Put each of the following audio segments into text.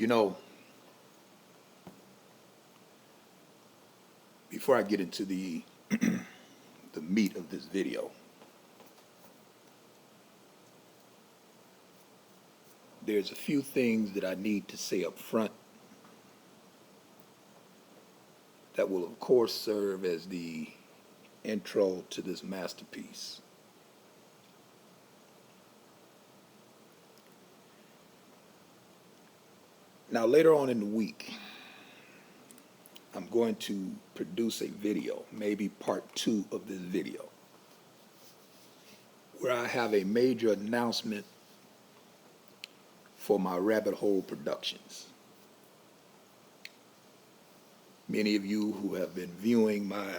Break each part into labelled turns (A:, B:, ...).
A: You know, before I get into the meat of this video, there's a few things that I need to say up front that will, of course, serve as the intro to this masterpiece. Now, later on in the week, I'm going to produce a video, maybe part 2 of this video, where I have a major announcement for my Rabbit Hole Productions. Many of you who have been viewing my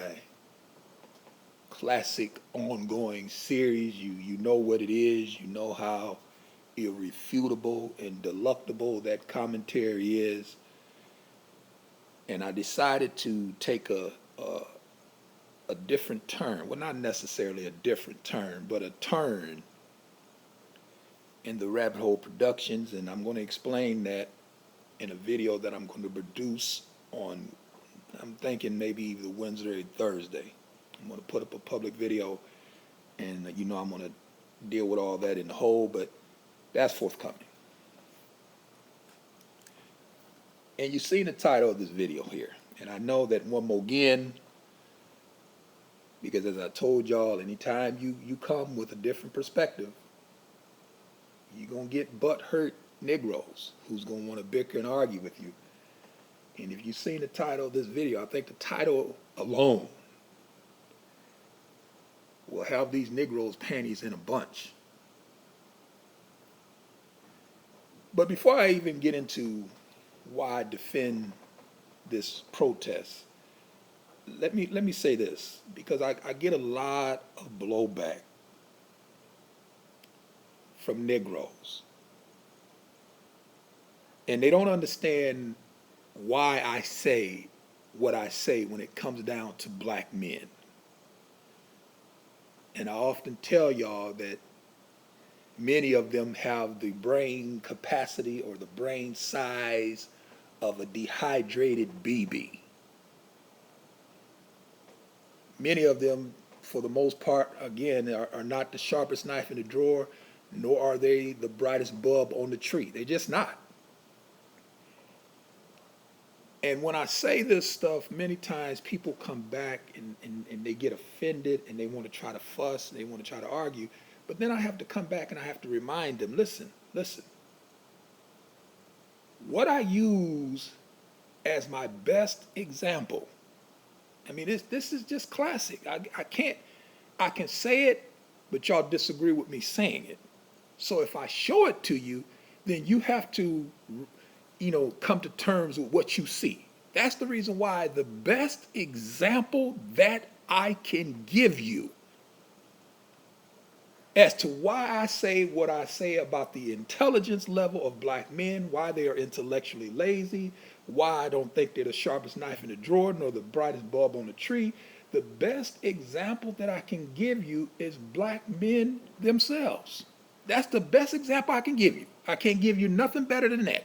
A: classic ongoing series, you know what it is, you know how irrefutable and delectable that commentary is. And I decided to take a different turn. Well, not necessarily a different turn, but a turn in the Rabbit Hole Productions, and I'm going to explain that in a video that I'm going to produce on, I'm thinking maybe either Wednesday or Thursday. I'm going to put up a public video, and I'm going to deal with all that in the whole, but that's forthcoming. And you've seen the title of this video here. And I know that one more again, because as I told y'all, anytime you come with a different perspective, you're going to get butt-hurt Negroes who's going to want to bicker and argue with you. And if you've seen the title of this video, I think the title alone will have these Negroes' panties in a bunch. But before I even get into why I defend this protest, let me say this, because I get a lot of blowback from Negroes. And they don't understand why I say what I say when it comes down to black men. And I often tell y'all that many of them have the brain capacity or the brain size of a dehydrated BB. Many of them, for the most part, again, are not the sharpest knife in the drawer, nor are they the brightest bulb on the tree. They're just not. And when I say this stuff, many times people come back and they get offended and they want to try to fuss, and they want to try to argue. But then I have to come back and I have to remind them, listen. What I use as my best example, I mean, this is just classic. I can say it, but y'all disagree with me saying it. So if I show it to you, then you have to, come to terms with what you see. That's the reason why the best example that I can give you as to why I say what I say about the intelligence level of black men, why they are intellectually lazy, why I don't think they're the sharpest knife in the drawer nor the brightest bulb on the tree. The best example that I can give you is black men themselves. That's the best example I can give you. I can't give you nothing better than that.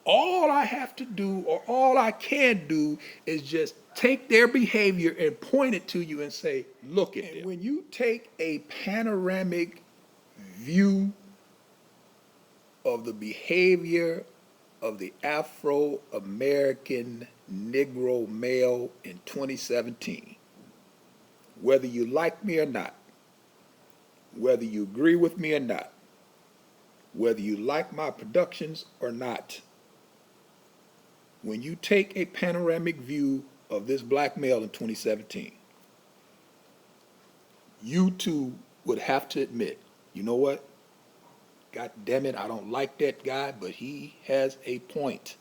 A: All I have to do, or all I can do, is just take their behavior and point it to you and say, look at it. When you take a panoramic view of the behavior of the Afro-American Negro male in 2017, whether you like me or not, whether you agree with me or not, whether you like my productions or not, when you take a panoramic view of this black male in 2017, you too would have to admit, you know what? God damn it, I don't like that guy, but he has a point.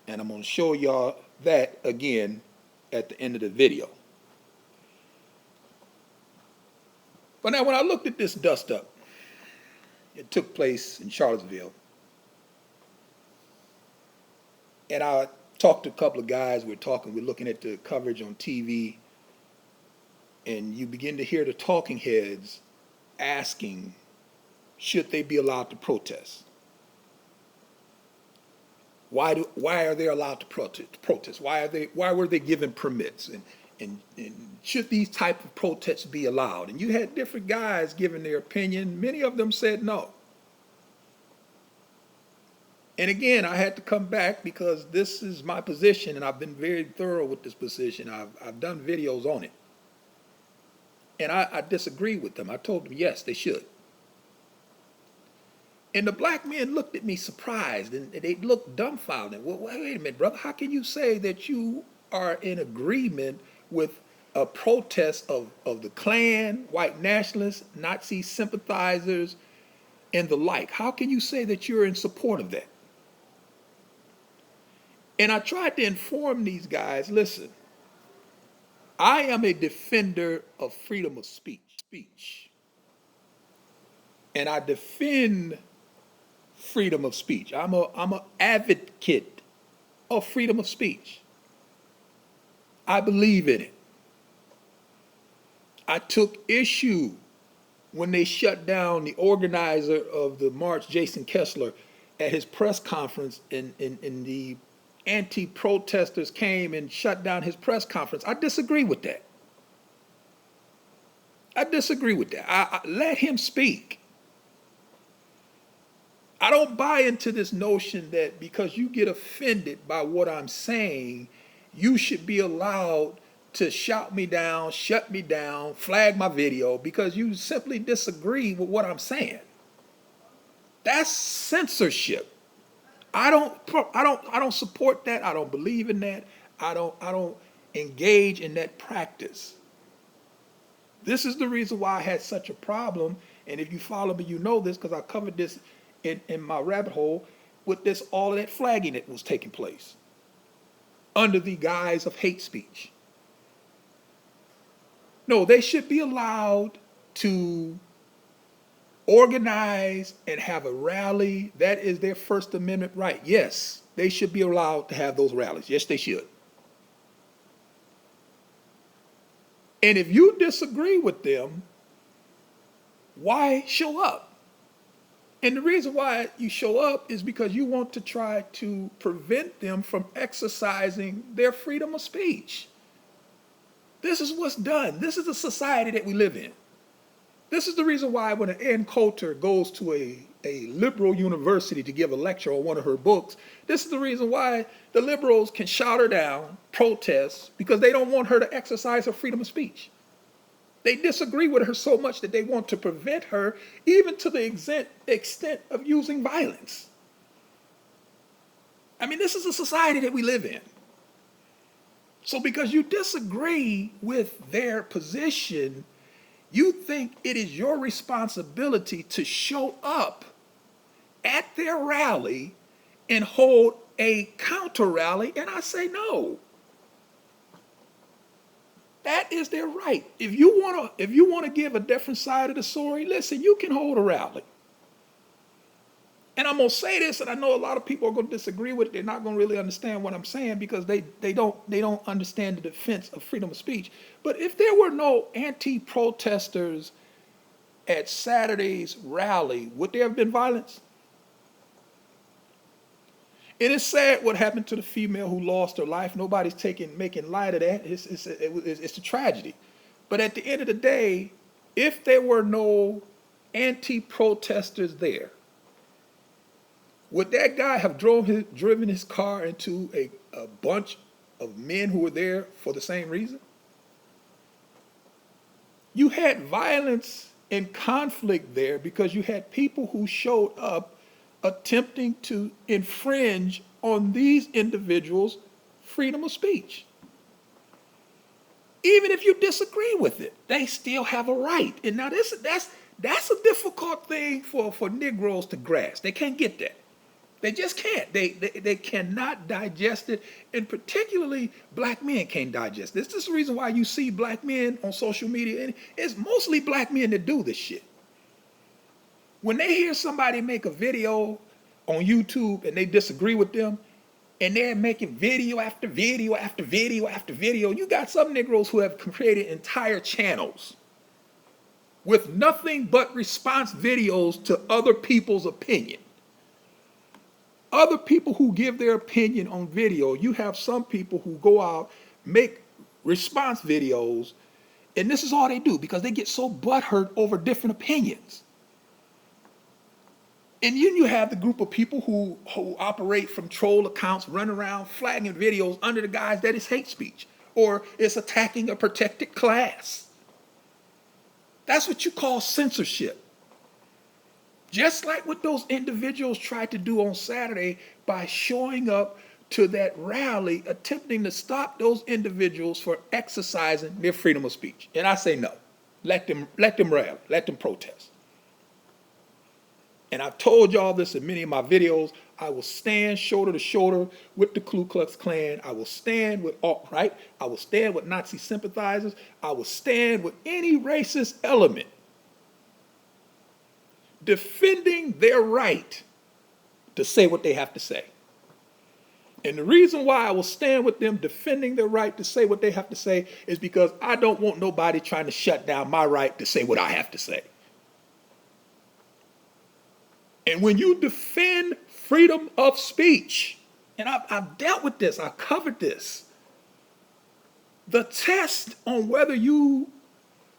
A: And I'm going to show y'all that again at the end of the video. But now when I looked at this dust up, it took place in Charlottesville. And I talked to a couple of guys, we're looking at the coverage on TV, and you begin to hear the talking heads asking, should they be allowed to protest? Why are they allowed to protest? Why were they given permits? And should these type of protests be allowed? And you had different guys giving their opinion. Many of them said no. And again, I had to come back because this is my position, and I've been very thorough with this position. I've done videos on it. And I disagree with them. I told them, yes, they should. And the black men looked at me surprised, and they looked dumbfounded. Well, wait a minute, brother. How can you say that you are in agreement with a protest of the Klan, white nationalists, Nazi sympathizers, and the like? How can you say that you're in support of that? And I tried to inform these guys, listen, I am a defender of freedom of speech. And I defend freedom of speech. I'm an advocate of freedom of speech. I believe in it. I took issue when they shut down the organizer of the march, Jason Kessler, at his press conference, and the anti-protesters came and shut down his press conference. I disagree with that. I let him speak. I don't buy into this notion that because you get offended by what I'm saying, you should be allowed to shout me down, shut me down, flag my video because you simply disagree with what I'm saying. That's censorship. I don't support that. I don't believe in that. I don't engage in that practice. This is the reason why I had such a problem. And if you follow me, you know this because I covered this in my rabbit hole with this, all of that flagging that was taking place under the guise of hate speech. No, they should be allowed to organize and have a rally. That is their First Amendment right. Yes, they should be allowed to have those rallies. Yes, they should. And if you disagree with them, why show up? And the reason why you show up is because you want to try to prevent them from exercising their freedom of speech. This is what's done. This is the society that we live in. This is the reason why when Ann Coulter goes to a liberal university to give a lecture on one of her books, this is the reason why the liberals can shout her down, protest, because they don't want her to exercise her freedom of speech. They disagree with her so much that they want to prevent her, even to the extent of using violence. I mean, this is a society that we live in. So because you disagree with their position, you think it is your responsibility to show up at their rally and hold a counter rally, and I say no. That is their right. If you want to give a different side of the story, listen, you can hold a rally. And I'm going to say this, and I know a lot of people are going to disagree with it. They're not going to really understand what I'm saying because they don't understand the defense of freedom of speech. But if there were no anti-protesters at Saturday's rally, would there have been violence? It is sad what happened to the female who lost her life. Nobody's making light of that. It's a tragedy. But at the end of the day, if there were no anti-protesters there, would that guy have driven his car into a bunch of men who were there for the same reason? You had violence and conflict there because you had people who showed up attempting to infringe on these individuals' freedom of speech. Even if you disagree with it, they still have a right. And now that's a difficult thing for Negroes to grasp. They can't get that. They just can't. They cannot digest it, and particularly black men can't digest this. This is the reason why you see black men on social media, and it's mostly black men that do this shit. When they hear somebody make a video on YouTube and they disagree with them, and they're making video after video after video after video, you got some Negroes who have created entire channels with nothing but response videos to other people's opinion. other people who give their opinion on video, you have some people who go out, make response videos, and this is all they do because they get so butthurt over different opinions. And then you have the group of people who operate from troll accounts, run around flagging videos under the guise that it's hate speech or it's attacking a protected class. That's what you call censorship. Just like what those individuals tried to do on Saturday by showing up to that rally, attempting to stop those individuals from exercising their freedom of speech. And I say no. Let them rally, let them protest. And I've told y'all this in many of my videos. I will stand shoulder to shoulder with the Ku Klux Klan. I will stand with alt-right. I will stand with Nazi sympathizers. I will stand with any racist element defending their right to say what they have to say. And the reason why I will stand with them defending their right to say what they have to say is because I don't want nobody trying to shut down my right to say what I have to say. And when you defend freedom of speech, and I've dealt with this, I've covered this, the test on whether you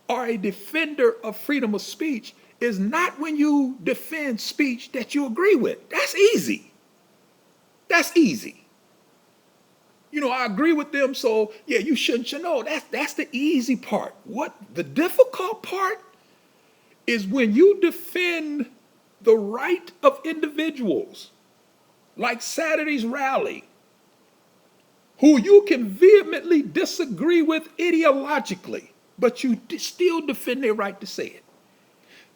A: are a defender of freedom of speech is not when you defend speech that you agree with. That's easy. That's easy. You know, I agree with them, so yeah, you shouldn't. No, that's the easy part. What the difficult part is when you defend the right of individuals, like Saturday's rally, who you can vehemently disagree with ideologically, but you still defend their right to say it.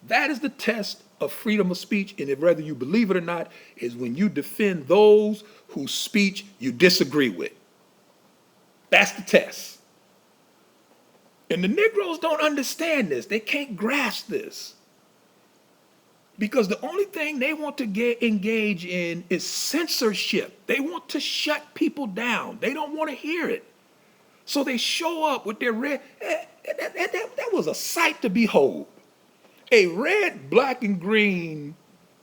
A: That is the test of freedom of speech, and whether you believe it or not, is when you defend those whose speech you disagree with. That's the test. And the Negroes don't understand this. They can't grasp this. Because the only thing they want to engage in is censorship. They want to shut people down. They don't want to hear it. So they show up with their red. That was a sight to behold. A red, black, and green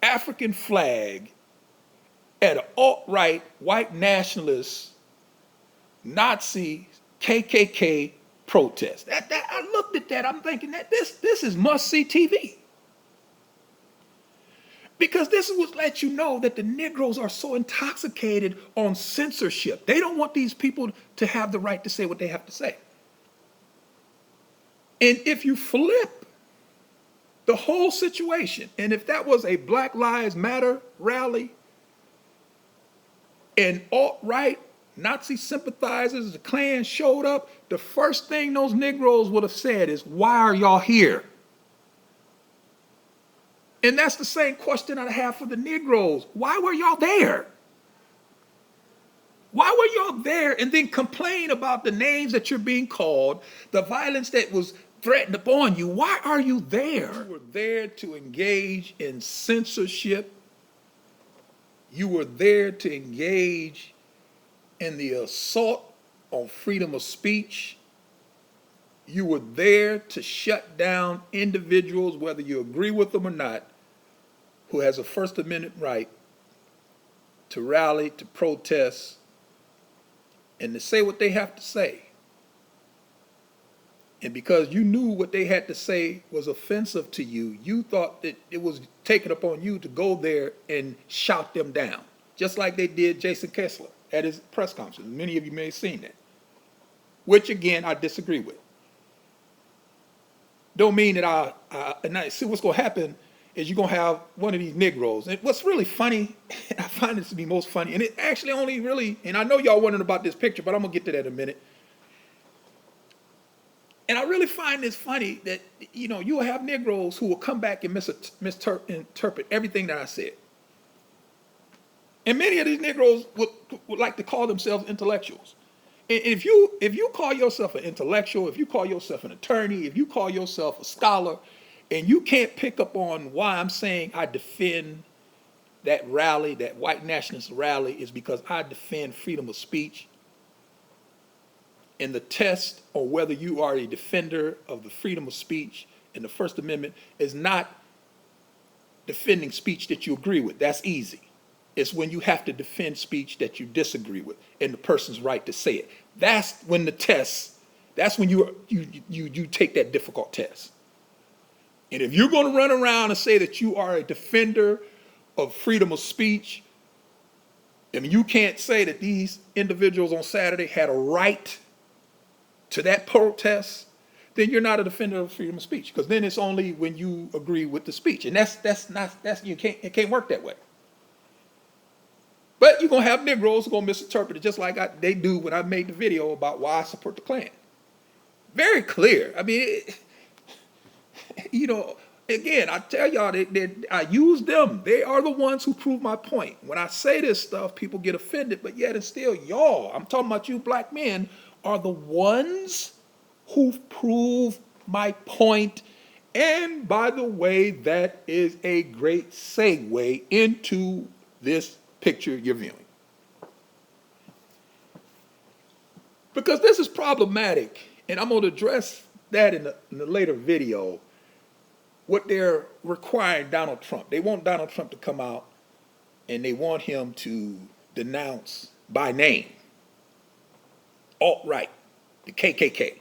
A: African flag at an alt-right, white nationalist, Nazi, KKK protest. I looked at that, I'm thinking that this is must-see TV. Because this is what lets you know that the Negroes are so intoxicated on censorship. They don't want these people to have the right to say what they have to say. And if you flip the whole situation, and if that was a Black Lives Matter rally, and alt-right Nazi sympathizers, the Klan showed up, the first thing those Negroes would have said is, why are y'all here? And that's the same question I have for the Negroes. Why were y'all there? Why were y'all there and then complain about the names that you're being called, the violence that was threatened upon you? Why are you there? You were there to engage in censorship. You were there to engage in the assault on freedom of speech. You were there to shut down individuals, whether you agree with them or not, who has a First Amendment right to rally, to protest, and to say what they have to say. And because you knew what they had to say was offensive to you, you thought that it was taken upon you to go there and shout them down, just like they did Jason Kessler at his press conference. Many of you may have seen that, which again, I disagree with. Don't mean that and I see what's going to happen is you're going to have one of these Negroes. And what's really funny, I find this to be most funny, and it actually only really, and I know y'all wondering about this picture, but I'm going to get to that in a minute. And I really find this funny that, you know, you will have Negroes who will come back and misinterpret everything that I said. And many of these Negroes would like to call themselves intellectuals. And if you call yourself an intellectual, if you call yourself an attorney, if you call yourself a scholar, and you can't pick up on why I'm saying I defend that rally, that white nationalist rally, is because I defend freedom of speech. And the test on whether you are a defender of the freedom of speech and the First Amendment is not defending speech that you agree with. That's easy. It's when you have to defend speech that you disagree with and the person's right to say it. That's when the test, that's when you take that difficult test. And if you're going to run around and say that you are a defender of freedom of speech, I mean, you can't say that these individuals on Saturday had a right to that protest, then you're not a defender of freedom of speech. Because then it's only when you agree with the speech. And it can't work that way. But you're going to have Negroes who are going to misinterpret it, just like they do when I made the video about why I support the Klan. Very clear. I mean, again, I tell y'all, I use them. They are the ones who prove my point. When I say this stuff, people get offended, but yet and still, y'all, I'm talking about you black men, are the ones who prove my point. And by the way, that is a great segue into this picture you're viewing. Because this is problematic, and I'm going to address that in the later video, what they're requiring Donald Trump. They want Donald Trump to come out, and they want him to denounce by name alt-right, the KKK,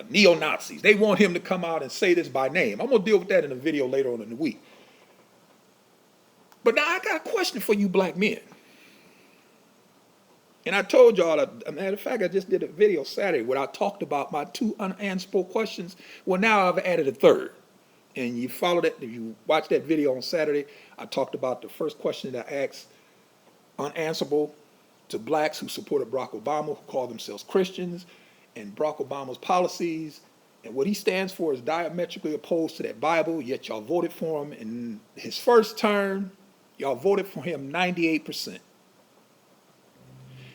A: neo-Nazis. They want him to come out and say this by name. I'm going to deal with that in a video later on in the week. But now I got a question for you black men. And I told y'all, as a matter of fact, I just did a video Saturday where I talked about my 2 unanswerable questions. Well, now I've added a third. And you followed it, if you watched that video on Saturday, I talked about the first question that I asked, unanswerable, to blacks who supported Barack Obama, who call themselves Christians, and Barack Obama's policies. And what he stands for is diametrically opposed to that Bible, yet y'all voted for him in his first term. Y'all voted for him 98%.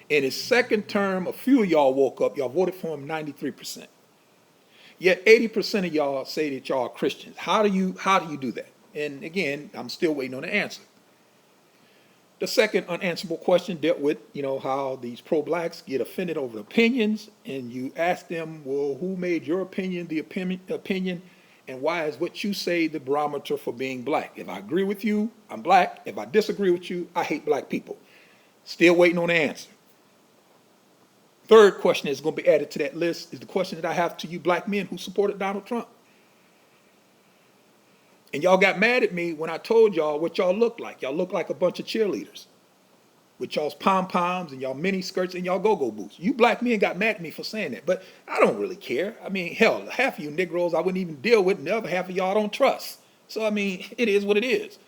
A: In his second term, a few of y'all woke up, y'all voted for him 93%. Yet 80% of y'all say that y'all are Christians. How do you do that? And again, I'm still waiting on the answer. The second unanswerable question dealt with, how these pro-blacks get offended over opinions, and you ask them, well, who made your opinion the opinion, and why is what you say the barometer for being black? If I agree with you, I'm black. If I disagree with you, I hate black people. Still waiting on the answer. Third question that's going to be added to that list is the question that I have to you black men who supported Donald Trump. And y'all got mad at me when I told y'all what y'all look like. Y'all look like a bunch of cheerleaders with y'all's pom-poms and y'all mini skirts and y'all go-go boots. You black men got mad at me for saying that, but I don't really care. I mean, hell, half of you Negroes I wouldn't even deal with, and the other half of y'all I don't trust. So, I mean, it is what it is.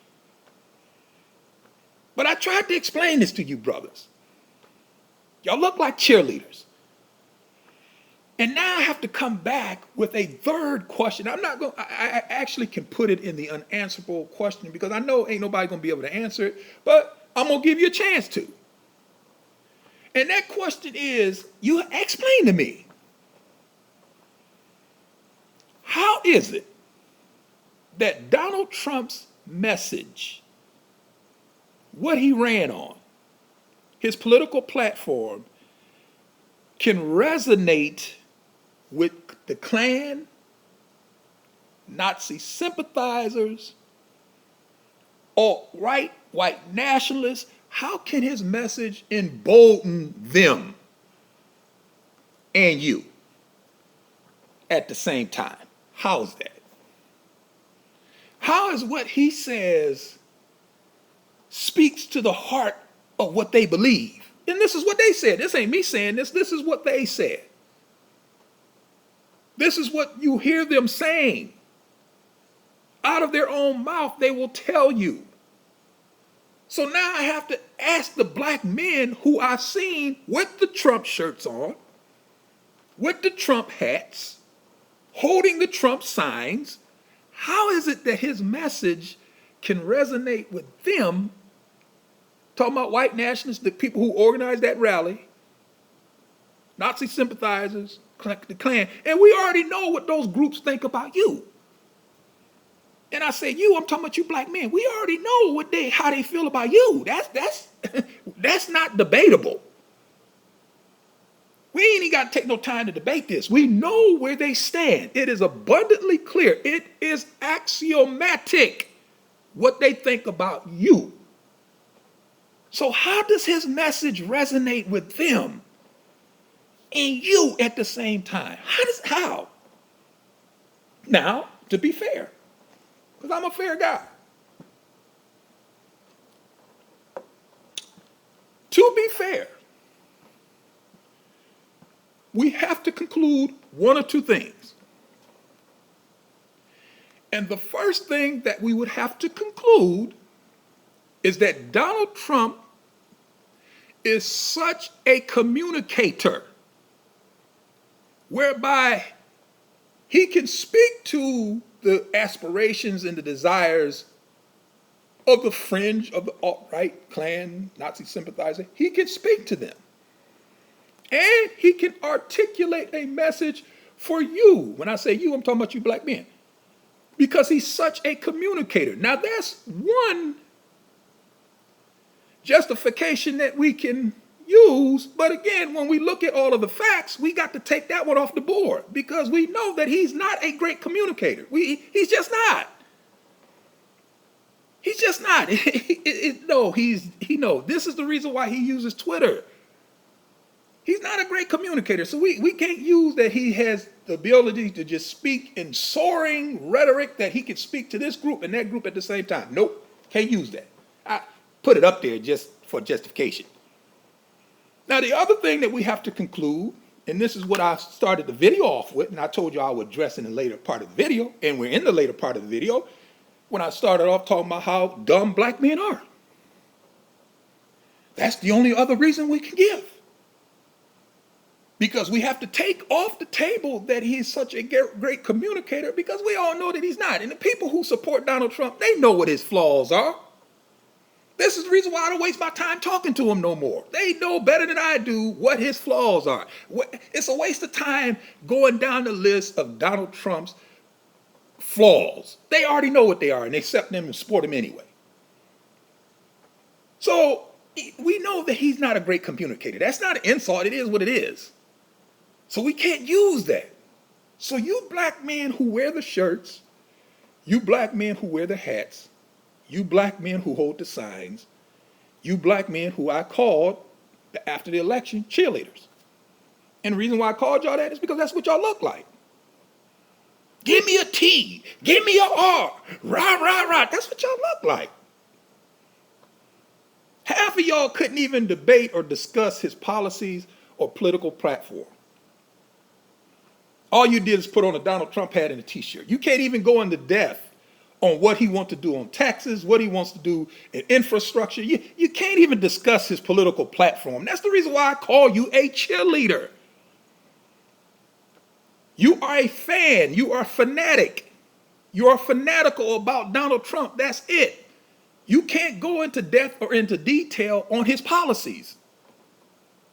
A: But I tried to explain this to you brothers. Y'all look like cheerleaders. And now I have to come back with a third question. I actually can put it in the unanswerable question because I know ain't nobody going to be able to answer it, but I'm going to give you a chance to. And that question is, you explain to me, how is it that Donald Trump's message, what he ran on, his political platform, can resonate with the Klan, Nazi sympathizers, alt-right, white nationalists? How can his message embolden them and you at the same time? How is that? How is what he says speaks to the heart of what they believe? And this is what they said. This ain't me saying this. This is what they said. This is what you hear them saying. Out of their own mouth, they will tell you. So now I have to ask the black men who I've seen with the Trump shirts on, with the Trump hats, holding the Trump signs, how is it that his message can resonate with them? Talking about white nationalists, the people who organized that rally, Nazi sympathizers, the Klan, and we already know what those groups think about you. And I say you, I'm talking about you black men. We already know how they feel about you. That's not debatable. We ain't even got to take no time to debate this. We know where they stand. It is abundantly clear. It is axiomatic what they think about you. So how does his message resonate with them and you at the same time? How? Now, to be fair, because I'm a fair guy. To be fair, we have to conclude one or two things. And the first thing that we would have to conclude is that Donald Trump is such a communicator whereby he can speak to the aspirations and the desires of the fringe of the alt-right Klan, Nazi sympathizer. He can speak to them. And he can articulate a message for you. When I say you, I'm talking about you black men. Because he's such a communicator. Now, that's one justification that we can use. But again, when we look at all of the facts, we got to take that one off the board because we know that he's not a great communicator. He's just not. He's just not. No, this is the reason why he uses Twitter. He's not a great communicator. So we can't use that he has the ability to just speak in soaring rhetoric that he can speak to this group and that group at the same time. Nope, can't use that. I put it up there just for justification. Now, the other thing that we have to conclude, and this is what I started the video off with, and I told you I would address in the later part of the video, and we're in the later part of the video, when I started off talking about how dumb black men are. That's the only other reason we can give. Because we have to take off the table that he's such a great communicator because we all know that he's not. And the people who support Donald Trump, they know what his flaws are. This is the reason why I don't waste my time talking to him no more. They know better than I do what his flaws are. It's a waste of time going down the list of Donald Trump's flaws. They already know what they are and they accept them and support him anyway. So we know that he's not a great communicator. That's not an insult. It is what it is. So we can't use that. So you black men who wear the shirts, you black men who wear the hats, you black men who hold the signs, you black men who I called after the election cheerleaders. And the reason why I called y'all that is because that's what y'all look like. Give me a T, give me a R, rah, rah, rah. That's what y'all look like. Half of y'all couldn't even debate or discuss his policies or political platform. All you did is put on a Donald Trump hat and a t-shirt. You can't even go into depth on what he wants to do on taxes, what he wants to do in infrastructure. You can't even discuss his political platform. That's the reason why I call you a cheerleader. You are a fan. You are a fanatic. You are fanatical about Donald Trump. That's it. You can't go into depth or into detail on his policies.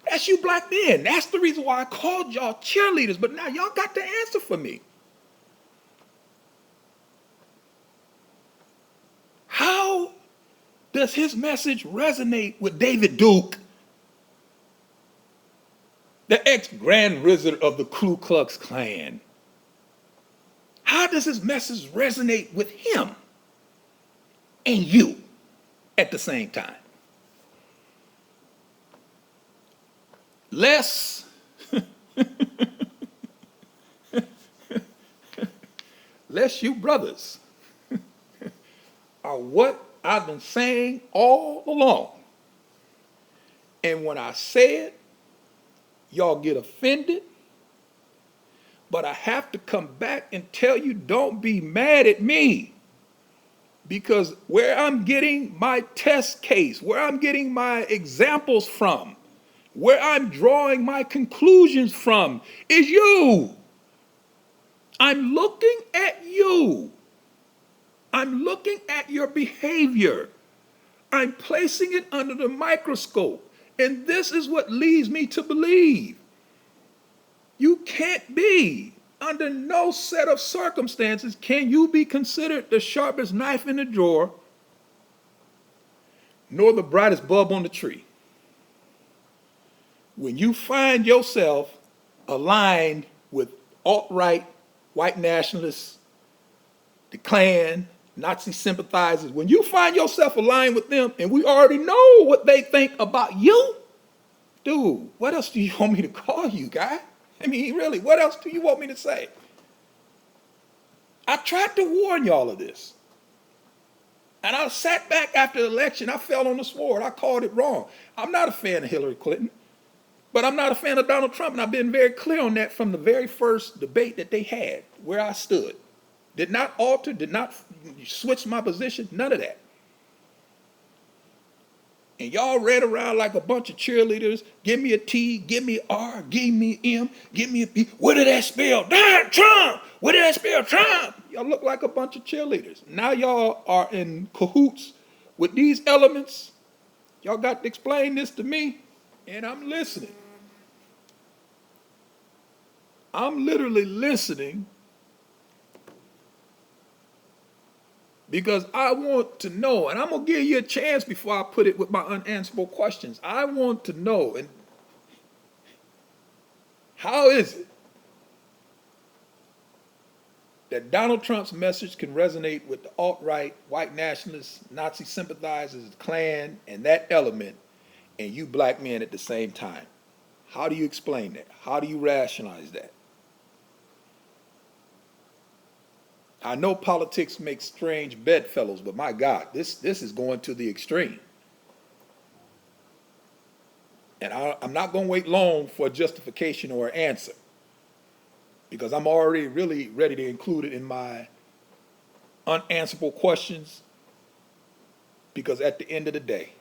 A: That's you black men. That's the reason why I called y'all cheerleaders. But now y'all got the answer for me. How does his message resonate with David Duke, the ex-grand wizard of the Ku Klux Klan? How does his message resonate with him and you at the same time? Lest you brothers are what I've been saying all along. And when I say it, y'all get offended. But I have to come back and tell you, don't be mad at me. Because where I'm getting my test case, where I'm getting my examples from, where I'm drawing my conclusions from is you. I'm looking at you. I'm looking at your behavior. I'm placing it under the microscope. And this is what leads me to believe. You can't be, under no set of circumstances, can you be considered the sharpest knife in the drawer, nor the brightest bulb on the tree. When you find yourself aligned with alt-right, white nationalists, the Klan, Nazi sympathizers, when you find yourself aligned with them and we already know what they think about you, dude, what else do you want me to call you, guy? I mean, really, what else do you want me to say? I tried to warn y'all of this. And I sat back after the election. I fell on the sword. I called it wrong. I'm not a fan of Hillary Clinton, but I'm not a fan of Donald Trump. And I've been very clear on that from the very first debate that they had, where I stood. Did not alter, did not switch my position, none of that. And y'all ran around like a bunch of cheerleaders. Give me a T, give me R, give me M, give me a P. What did that spell? Donald Trump! What did that spell? Trump! Y'all look like a bunch of cheerleaders. Now y'all are in cahoots with these elements. Y'all got to explain this to me, and I'm listening. I'm literally listening because I want to know, and I'm going to give you a chance before I put it with my unanswerable questions. I want to know, and how is it that Donald Trump's message can resonate with the alt-right, white nationalists, Nazi sympathizers, Klan, and that element, and you black men at the same time? How do you explain that? How do you rationalize that? I know politics makes strange bedfellows, but my God, this is going to the extreme. And I'm not going to wait long for a justification or an answer, because I'm already really ready to include it in my unanswerable questions, because at the end of the day,